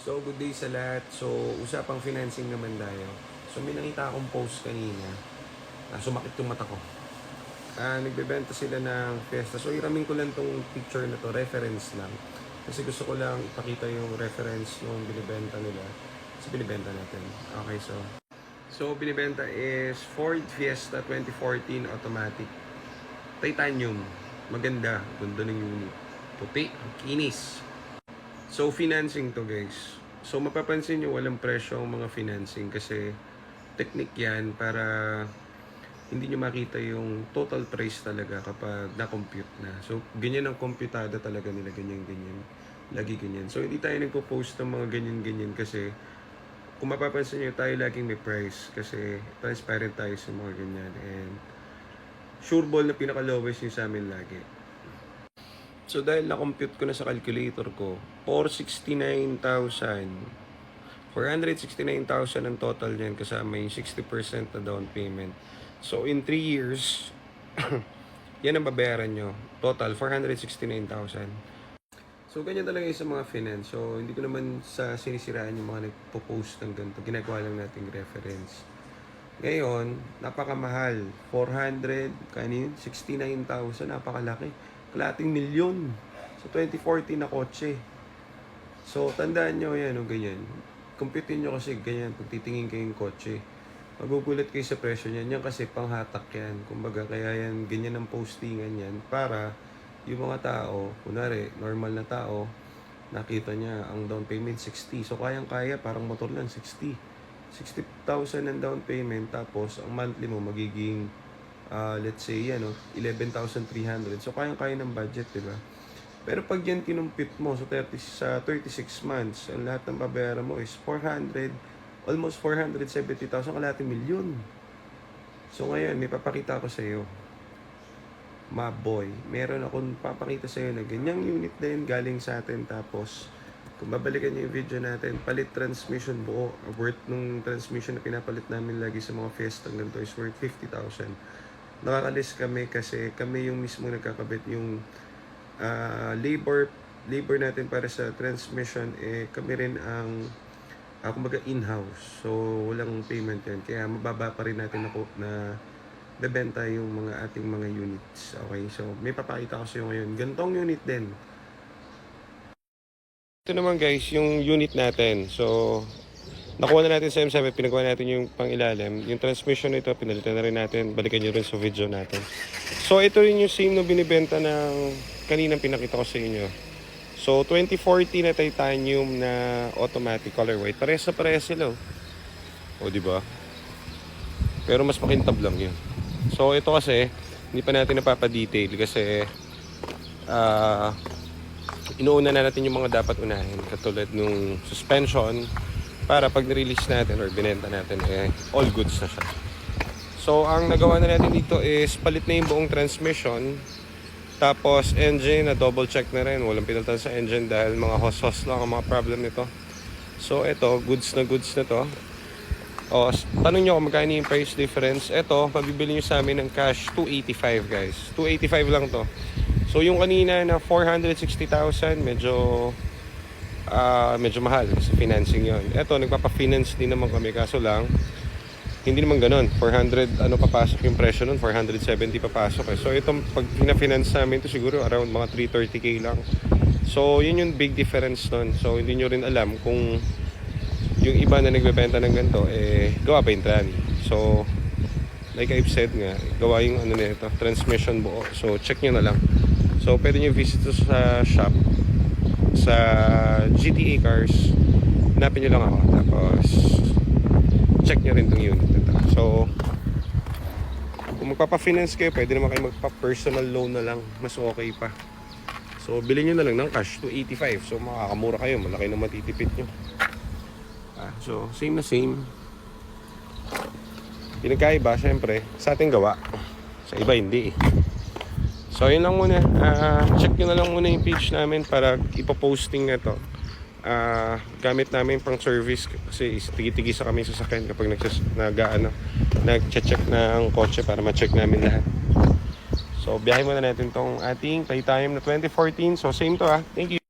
So, good day sa lahat. So, usapang financing naman tayo. So, may nakita akong post kanina. Sumakit yung mata ko. Nagbebenta sila ng Fiesta. So, iramin ko lang tong picture na to, reference lang. Kasi gusto ko lang ipakita yung reference nung binibenta nila. So, binibenta natin. Okay, so binibenta is Ford Fiesta 2014 automatic. Titanium. Maganda. Ganda ng unit. Puti. Ang kinis. So, financing to guys. So, mapapansin nyo walang presyo ang mga financing kasi technique yan para hindi nyo makita yung total price talaga kapag na-compute na. So, ganyan ang computada talaga nila, ganyan-ganyan. Lagi ganyan. So, hindi tayo nagpo-post ng mga ganyan-ganyan kasi kung mapapansin nyo, tayo laging may price kasi transparent tayo sa mga ganyan. And sure ball na pinaka-lowest yung sa amin lagi. So, dahil na-compute ko na sa calculator ko, 469,000 ang total niyan kasama yung 60% na down payment. So, in 3 years, yan ang babayaran nyo. Total, 469,000. So, ganyan talaga yung sa mga finance. So, hindi ko naman sa sinisiraan yung mga nagpo-post ng ganito. Ginagawa lang nating reference. Ngayon, napakamahal. 69,000, napakalaki. Kalating milyon. So, 2014 na kotse. So, tandaan nyo yan o ganyan. Computein nyo kasi ganyan pag titingin kayong kotse. Magugulat kayo sa presyo niyan. Yan kasi panghatak yan. Kumbaga, kaya yan, ganyan ang postingan yan para yung mga tao, kunwari, normal na tao, nakita niya ang down payment 60. So, kayang-kaya, parang motor lang, 60. 60,000 ang down payment, tapos ang monthly mo magiging let's say, 11,300. So, kayang-kaya ng budget, di ba? Pero pag yan kinumpit mo sa 36 months, ang lahat ng babayaran mo is 400, almost 470,000, kalahating milyon. So, ngayon, may papakita ko sa iyo. Boy, meron akong papakita sa iyo na ganyang unit din galing sa atin. Tapos, kung babalikan niyo yung video natin, palit transmission buo. Worth nung transmission na pinapalit namin lagi sa mga Fiesta ganito is worth 50,000. Nakakalis kami kasi kami yung mismo nagkakabit yung labor natin para sa transmission. Kami rin ang kumbaga in-house. So, walang payment yan. Kaya mababa pa rin natin ako na bebenta yung mga ating mga units. Okay, so may papakita ko sa iyo ngayon. Gantong unit din. Ito naman guys, yung unit natin. So, nakuha na natin sa M7, pinagawa natin yung pang-ilalim. Yung transmission nito, pinalitan na rin natin. Balikan nyo rin sa video natin. So, ito rin yung same na binibenta ng kaninang pinakita ko sa inyo. So, 2040 na titanium na automatic color white. Parehas na parehas sila. O, diba? Pero mas makintab lang yun. So, ito kasi, hindi pa natin napapadetail kasi inuuna na natin yung mga dapat unahin. Katulad nung suspension, para pag nirelease natin or binenta natin, all goods na siya. So, ang nagawa na natin dito is palit na yung buong transmission. Tapos, engine, na double check na rin. Walang pinalitan sa engine dahil mga hos-hos lang ang mga problem nito. So, ito, goods na to. O, tanong nyo kung magkano yung price difference. Ito, mabibili nyo sa amin ng cash, 285 guys. 285 lang to. So, yung kanina na 460,000, medyo mahal sa financing yon. Ito, nagpapa-finance din naman kami, kaso lang hindi naman ganun. 400 papasok yung presyo nun, 470 papasok So itong pag pina-finance namin ito siguro around mga 330k lang. So yun yung big difference nun. So hindi nyo rin alam kung yung iba na nagbebenta ng ganito gawa pa yung tranny. So like I've said nga, gawa yung nito, transmission buo. So check nyo na lang. So pwede nyo visit sa shop sa GTA Cars, hanapin nyo lang ako, tapos check nyo rin itong unit nito. So kung magpapa-finance kayo, pwede naman kayo magpa-personal loan na lang, mas okay pa. So bilhin nyo na lang ng cash, 285. So makakamura kayo, malaki na matitipid nyo. So same na same. Pinagkaiba syempre sa ating gawa, sa iba hindi So, yun lang muna. Check nyo na lang muna yung page namin para ipoposting na to. Gamit namin pang service kasi tigi-tigisa kami sa sasakyan kapag nag-check na ang kotse para ma-check namin lahat. So, biyahe muna natin tong ating Titanium na 2014. So, same to Thank you.